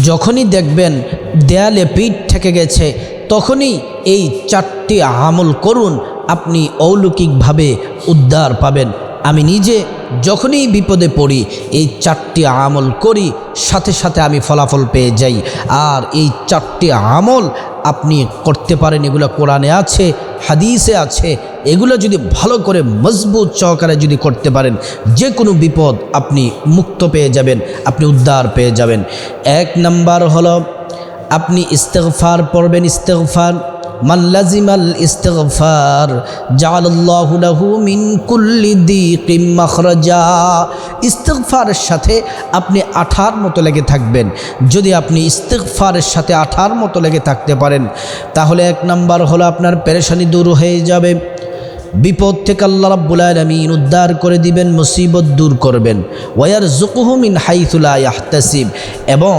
যখনই দেখবেন দেয়ালে পিঠ ঠেকে গেছে তখনই এই 4টি আমল করুন, আপনি অলৌকিকভাবে উদ্ধার পাবেন। আমি নিজে যখনই বিপদে পড়ি এই 4টি আমল করি, সাথে সাথে আমি ফলাফল পেয়ে যাই। আর এই 4টি আমল আপনি করতে পারেন, এগুলো কোরআনে আছে, হাদিসে আছে। এগুলো যদি ভালো করে মজবুত সহকারে যদি করতে পারেন, যে কোনো বিপদ আপনি মুক্ত পেয়ে যাবেন, আপনি উদ্ধার পেয়ে যাবেন। 1 নাম্বার হলো আপনি ইস্তিগফার পড়বেন। ইস্তিগফার মান লাজিমাল ইস্তিগফার জাআলাল্লাহু লাহু মিন কুল্লি দিকিম মাখরাজা। ইস্তিগফারের সাথে আপনি আঠার মতো লেগে থাকবেন। যদি আপনি ইস্তিগফারের সাথে আঠার মতো লেগে থাকতে পারেন, তাহলে 1 নাম্বার হলো আপনার পেরেশানি দূর হয়ে যাবে। বিপদ থেকে আল্লাহ রাব্বুল আলামিন উদ্ধার করে দিবেন, মুসিবত দূর করবেন। ওয়ারযুকুহু মিন হাইথু লা ইয়াহতাসিব, এবং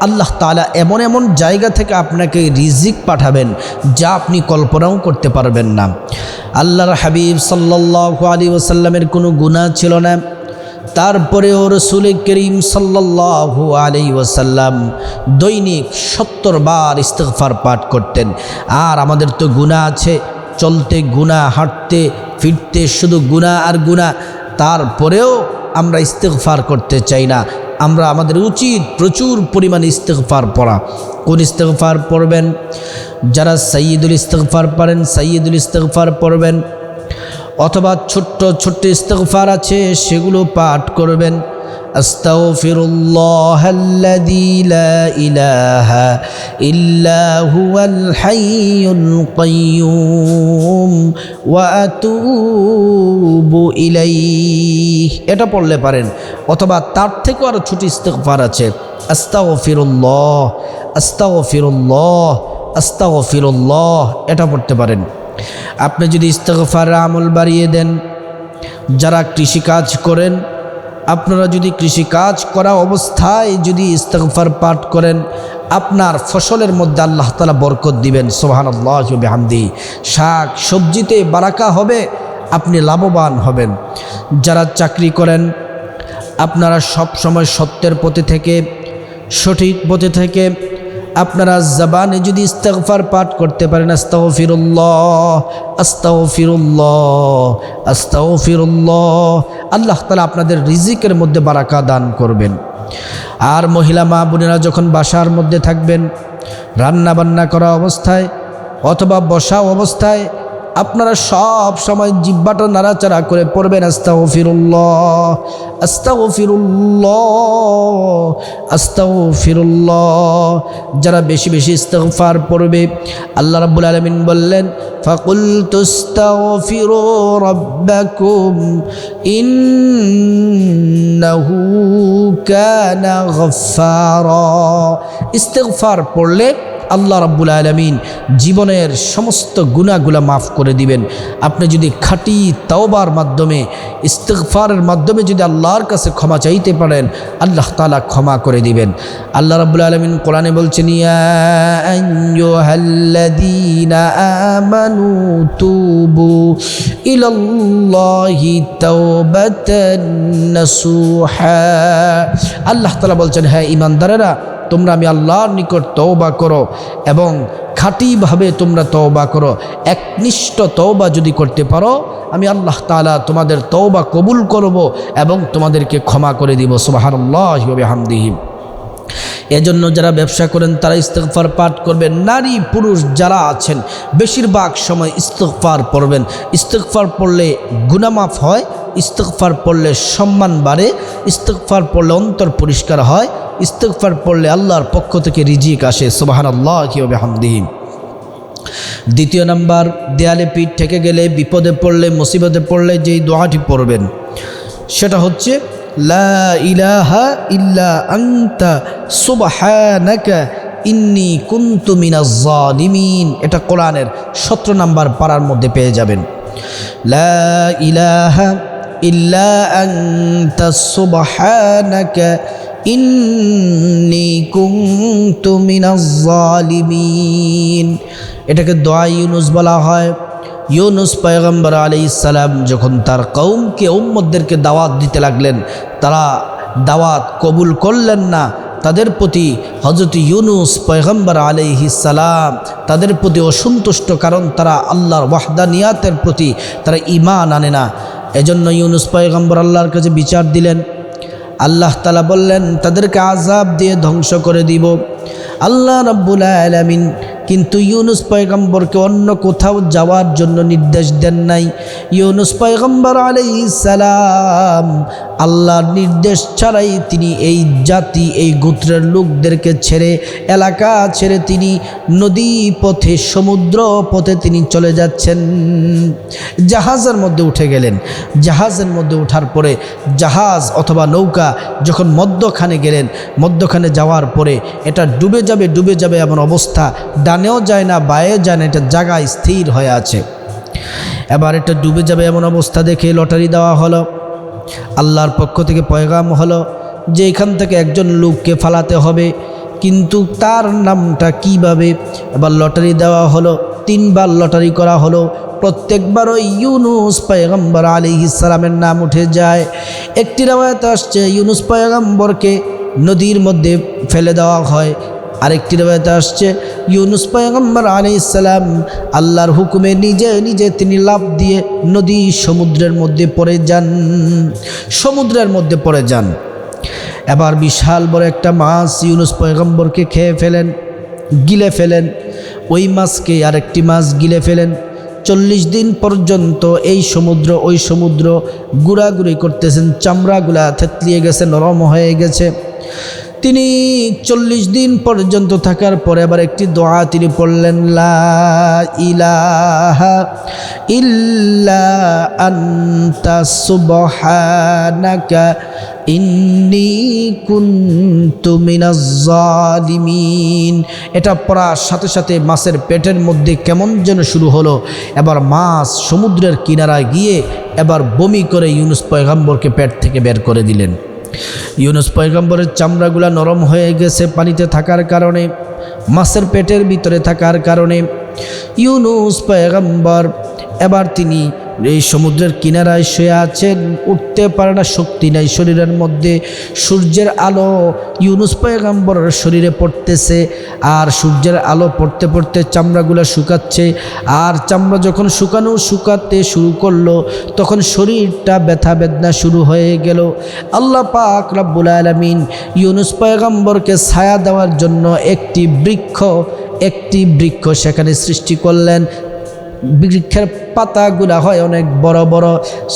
আল্লাহ তাআলা এমন এমন জায়গা থেকে আপনাকে রিজিক পাঠাবেন যা আপনি কল্পনাও করতে পারবেন না। আল্লাহর হাবিব সাল্লাল্লাহু আলাইহি ওয়াসাল্লামের কোনো গুনাহ ছিল না, তারপরেও রাসূল করিম সাল্লাল্লাহু আলাইহি ওয়াসাল্লাম দৈনিক 70 বার ইস্তিগফার পাঠ করতেন। আর আমাদের তো গুনাহ আছে, চলতে গুনাহ, হাঁটতে ফিরতে শুধু গুনাহ আর গুনাহ, তারপরেও আমরা ইস্তিগফার করতে চাই না। আমাদের উচিত প্রচুর পরিমাণে ইস্তিগফার পড়া। কোন ইস্তিগফার পড়বেন? যারা সাইয়্যিদুল ইস্তিগফার পারেন সাইয়্যিদুল ইস্তিগফার পড়বেন, অথবা ছোট্ট ছোট্ট ইস্তিগফার আছে সেগুলো পাঠ করবেন। আস্তাগফিরুল্লাহাল্লাযী লা ইলাহা ইল্লা হুয়াল হাইয়ুল কাইয়্যুম ওয়া আতুবু ইলাইহি, এটা পড়লে পারেন। অথবা তার থেকেও আরও ছোট ইস্তিগফার আছে, আস্তাগফিরুল্লাহ আস্তাগফিরুল্লাহ আস্তাগফিরুল্লাহ, এটা পড়তে পারেন। আপনি যদি ইস্তিগফারের আমল বাড়িয়ে দেন, যারা কৃষিকাজ করেন, আপনারা যদি কৃষিকাজ করা অবস্থায় যদি ইস্তিগফার পাঠ করেন, আপনার ফসলের মধ্যে আল্লাহ তাআলা বরকত দিবেন। সুবহানাল্লাহি ওয়া বিহামদিহি। শাক সবজিতে বারাকা হবে, আপনি লাভবান হবেন। যারা চাকরি করেন, আপনারা সব সময় সত্যের পথে থেকে, সঠিক পথে থেকে আপনারা জবানে যদি ইস্তিগফার পাঠ করতে পারেন, আস্তাগফিরুল্লাহ আস্তাগফিরুল্লাহ আস্তাগফিরুল্লাহ, আল্লাহ তাআলা আপনাদের রিজিকের মধ্যে বারাকা দান করবেন। আর মহিলা মা বোনেরা যখন বাসার মধ্যে থাকবেন, রান্না বান্না করা অবস্থায় অথবা বসা অবস্থায়, আপনারা সব সময় জিহ্বাটা নাড়াচাড়া করে পড়বেন আস্তাগফিরুল্লাহ আস্তাগফিরুল্লাহ আস্তাগফিরুল্লাহ। যারা বেশি বেশি ইস্তিগফার পড়বে, আল্লাহ রাব্বুল আলামিন বললেন ফাকুলতু আস্তাগফিরু রাব্বাকুম ইন্নাহু কানা গফফারা। ইস্তিগফার পড়লে আল্লাহ রাব্বুল আলামিন জীবনের সমস্ত গুনাহগুলো মাফ করে দিবেন। আপনি যদি খাঁটি তাওবার মাধ্যমে, ইস্তিগফারের মাধ্যমে যদি আল্লাহর কাছে ক্ষমা চাইতে পারেন, আল্লাহ তাআলা ক্ষমা করে দিবেন। আল্লাহ রাব্বুল আলামিন কোরআনে বলছেন, ইয়া আইয়ুহাল্লাযীনা আমানু তুবু ইলাল্লাহি তাওবাতান নাসুহা। আল্লাহ তাআলা বলছেন, হ্যাঁ ঈমানদারেরা, তোমরা আমি আল্লাহর নিকট তওবা করো এবং খাঁটিভাবে তোমরা তওবা করো। একনিষ্ঠ তওবা যদি করতে পারো, আমি আল্লাহ তাআলা তোমাদের তওবা কবুল করব এবং তোমাদেরকে ক্ষমা করে দিব। সুবহানাল্লাহি ওয়া বিহামদিহি। এজন্য যারা ব্যবসা করেন তারা ইস্তিগফার পাঠ করবেন। নারী পুরুষ যারা আছেন বেশিরভাগ সময় ইস্তিগফার পড়বেন। ইস্তিগফার পড়লে গুনাহ মাফ হয়, ইস্তিগফার পড়লে সম্মান বাড়ে, ইস্তিগফার পড়লে অন্তর পরিষ্কার হয়, ইস্তিগফার পড়লে আল্লাহর পক্ষ থেকে রিজিক আসে। সুবহানাল্লাহি ওয়া বিহামদিহি। 2 নাম্বার, দেয়ালে পিঠ ঠেকে গেলে, বিপদে পড়লে, মুসিবতে পড়লে যেই দোয়াটি পড়বেন সেটা হচ্ছে লা ইলাহা ইল্লা আনতা সুবহানাকা ইন্নী কুনতু মিনাজ জালিমিন। এটা কোরআনের 17 নাম্বার পারার মধ্যে পেয়ে যাবেন। লা ইলাহা ইল্লা আনতা সুবহানাকা ইন্নী কুনতু মিনাজ জালিমিন। এটাকে দোয়া ইউনুস বলা হয়। ইউনুস পয়গম্বর আলাইহিস সালাম যখন তার কওমকে উম্মতদেরকে দাওয়াত দিতে লাগলেন, তারা দাওয়াত কবুল করলেন না। তাদের প্রতি হযরত ইউনুস পয়গম্বর আলাইহিস সালাম তাদের প্রতি অসন্তুষ্ট, কারণ তারা আল্লাহর ওয়াহদানিয়াতের প্রতি তারা ঈমান আনে না। এজন্য ইউনুস পয়গম্বর আল্লাহর কাছে বিচার দিলেন। আল্লাহ তাআলা বললেন তাদেরকে আযাব দিয়ে ধ্বংস করে দিব। আল্লাহ রাব্বুল আলামিন কিন্তু ইউনুস পয়গম্বরকে অন্য কোথাও যাওয়ার জন্য নির্দেশ দেন নাই। ইউনুস পয়গম্বর আলাইহিস সালাম আল্লাহর নির্দেশ ছাড়াই তিনি এই জাতি, এই গোত্রের লোকদেরকে ছেড়ে, এলাকা ছেড়ে তিনি নদী পথে, সমুদ্র পথে তিনি চলে যাচ্ছেন। জাহাজের মধ্যে উঠে গেলেন। জাহাজের মধ্যে ওঠার পরে জাহাজ অথবা নৌকা যখন মধ্যখানে গেলেন, মধ্যখানে যাওয়ার পরে এটা ডুবে যাবে এমন অবস্থা, ডানেও যায় না বায়ে যায় না, এটা জায়গায় স্থির হয়ে আছে। এবার এটা ডুবে যাবে এমন অবস্থা দেখে লটারি দেওয়া হলো। আল্লাহর পক্ষ থেকে পয়গাম হলো যে এখান থেকে একজন লোককে ফালাতে হবে, কিন্তু তার নামটা কিভাবে? এবার লটারি দেওয়া হলো। 3 বার লটারি করা হলো। প্রত্যেকবারই ইউনুস পয়গম্বর আলাইহিস সালামের নাম উঠে যায়। একটি রওয়ায়াতে আসছে ইউনুস পয়গম্বরকে নদীর মধ্যে ফেলে দেওয়া হয়। আরেকটি রওয়ায়াতে আসছে ইউনুস পয়গম্বর আলাইহিস সালাম আল্লাহর হুকুমে নিজে তিনি লাফ দিয়ে নদী সমুদ্রের মধ্যে পড়ে যান, সমুদ্রের মধ্যে পড়ে যান। এবার বিশাল বড় একটা মাছ ইউনুস পয়গম্বরকে খেয়ে ফেলেন, গিলে ফেলেন। ওই মাছকে আরেকটি মাছ গিলে ফেলেন। 40 দিন পর্যন্ত এই সমুদ্র ওই সমুদ্র গুড়াগুড়ি করতেছেন, চামড়াগুলা থেতলিয়ে গেছে, নরম হয়ে গেছে। তিনি 40 দিন পর্যন্ত থাকার পরে আবার একটি দোয়া তিনি পড়লেন, লা ইলাহা ইল্লা আনতা সুবহানাকা ইন্নী কুনতু মিনাজ জালিমিন। এটা পড়ার সাথে সাথে মাছের পেটের মধ্যে কেমন যেন শুরু হলো। এবার মাছ সমুদ্রের কিনারায় গিয়ে এবার বমি করে ইউনুস পয়গম্বরকে পেট থেকে বের করে দিলেন। ইউনুস পয়গম্বরের চামড়াগুলা নরম হয়ে গেছে পানিতে থাকার কারণে, মাছের পেটের ভিতরে থাকার কারণে। ইউনুস পয়গম্বর এবার তিনি এই সমুদ্রের কিনারায় শুয়ে আছেন, উঠতে পারে না, শক্তি নাই শরীরের মধ্যে। সূর্যের আলো ইউনুস পয়গম্বরের শরীরে পড়তেছে, আর সূর্যের আলো পড়তে পড়তে চামড়াগুলো শুকাচ্ছে। আর চামড়া যখন শুকাতে শুরু করলো তখন শরীরটা ব্যথা বেদনা শুরু হয়ে গেল। আল্লাহ পাক রব্বুল আলামিন ইউনুস পয়গম্বরকে ছায়া দেওয়ার জন্য একটি বৃক্ষ সেখানে সৃষ্টি করলেন। বৃক্ষের পাতাগুলা হয় অনেক বড় বড়,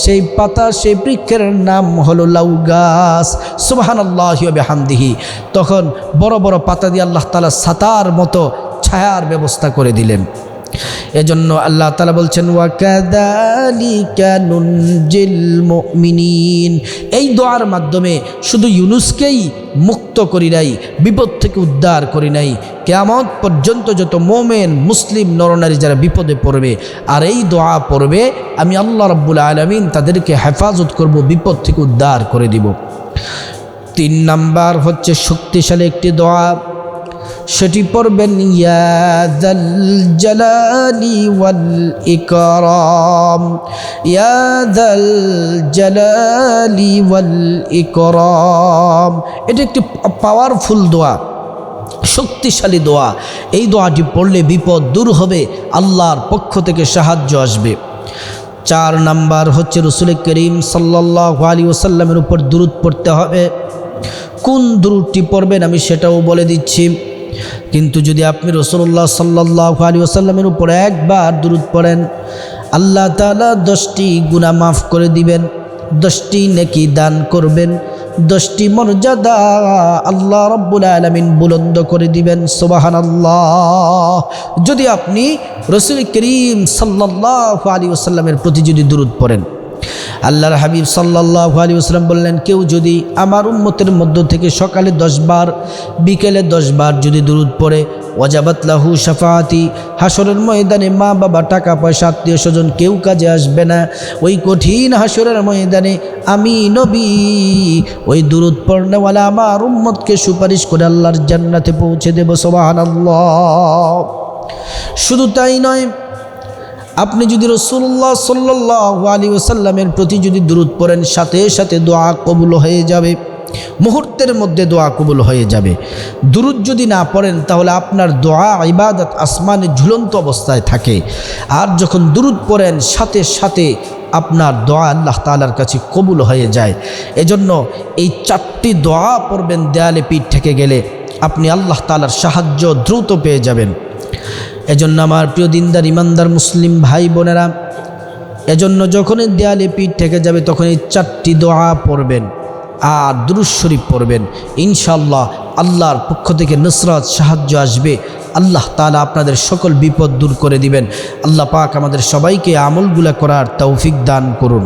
সেই পাতা, সেই বৃক্ষের নাম হলো লাউ গাছ। সুবহানাল্লাহি ওয়া বিহামদিহি। তখন বড় বড় পাতা দিয়ে আল্লাহ তাআলা ছাতার মতো ছায়ার ব্যবস্থা করে দিলেন। এজন্য আল্লাহ তাআলা বলছেন, ওয়া কাযালিকা নুনজিল মুমিনিন। এই দোয়ার মাধ্যমে শুধু ইউনুসকেই মুক্ত করি নাই, বিপদ থেকে উদ্ধার করি নাই, কিয়ামত পর্যন্ত যত মুমিন মুসলিম নরনারী যারা বিপদে পড়বে আর এই দোয়া পড়বে, আমি আল্লাহ রাব্বুল আলামিন তাদেরকে হেফাজত করব, বিপদ থেকে উদ্ধার করে দিব। 3 নাম্বার হচ্ছে শক্তিশালী একটি দোয়া, সেটি পড়বেন, ইয়া যাল জালালি ওয়াল ইকরাম, ইয়া যাল জালালি ওয়াল ইকরাম। এটা একটি পাওয়ারফুল দোয়া, শক্তিশালী দোয়া। এই দোয়াটি পড়লে বিপদ দূর হবে, আল্লাহর পক্ষ থেকে সাহায্য আসবে। 4 নাম্বার হচ্ছে রাসূল করিম সাল্লাল্লাহু আলাইহি ওয়াসাল্লামের উপর দুরূদ পড়তে হবে। কোন দুরূদটি পড়বেন আমি সেটাও বলে দিচ্ছি। কিন্তু যদি আপনি রাসূলুল্লাহ সাল্লাল্লাহু আলাইহি ওয়াসাল্লামের উপর একবার দুরূদ পড়েন, আল্লাহ তাআলা 10টি গুনাহ মাফ করে দিবেন, 10টি নেকি দান করবেন, 10টি মর্যাদা আল্লাহ রাব্বুল আলামিন বুলন্দ করে দিবেন। সুবহানাল্লাহ। যদি আপনি রাসূল করিম সাল্লাল্লাহু আলাইহি ওয়াসাল্লামের প্রতি যদি দুরূদ পড়েন, আল্লাহর হাবিব সাল্লাল্লাহু আলাইহি ওয়াসাল্লাম বললেন, কেউ যদি আমার উম্মতের মধ্য থেকে সকালে 10 বার, বিকেলে 10 বার যদি দুরূদ পড়ে, ওয়াজাবাত লাহু শাফাআতি, হাসরের ময়দানে মা বাবা, টাকা পয়সা, আত্মীয় স্বজন কেউ কাজে আসবে না। ওই কঠিন হাসরের ময়দানে আমি নবী ওই দুরূদ পড়নেওয়ালা আমার উম্মতকে সুপারিশ করে আল্লাহর জান্নাতে পৌঁছে দেব। সুবহানাল্লাহ। শুধু তাই নয়, আপনি যদি রাসূলুল্লাহ সাল্লাল্লাহু আলাইহি ওয়াসাল্লামের প্রতি যদি দুরূদ পড়েন, সাথে সাথে দোয়া কবুল হয়ে যাবে। মুহূর্তের মধ্যে দোয়া কবুল হয়ে যাবে। দুরূদ যদি না পড়েন তাহলে আপনার দোয়া ইবাদত আসমানে ঝুলন্ত অবস্থায় থাকে, আর যখন দুরূদ পড়েন সাথে সাথে আপনার দোয়া আল্লাহ তাআলার কাছে কবুল হয়ে যায়। এজন্য এই 4টি দোয়া পড়বেন, দেয়ালে পিঠ থেকে গেলে আপনি আল্লাহ তাআলার সাহায্য দ্রুত পেয়ে যাবেন। এজন্য আমার প্রিয় দিনদার ইমানদার মুসলিম ভাই বোনেরা, এজন্য যখনই দেয়ালে পিঠ থেকে যাবে তখন এই 4টি দোয়া পড়বেন আর দুরূদ শরীফ পড়বেন। ইনশাআল্লাহ আল্লাহর পক্ষ থেকে নুসরাত সাহায্য আসবে। আল্লাহ তাআলা আপনাদের সকল বিপদ দূর করে দিবেন। আল্লাহ পাক আমাদের সবাইকে আমলগুলা করার তৌফিক দান করুন।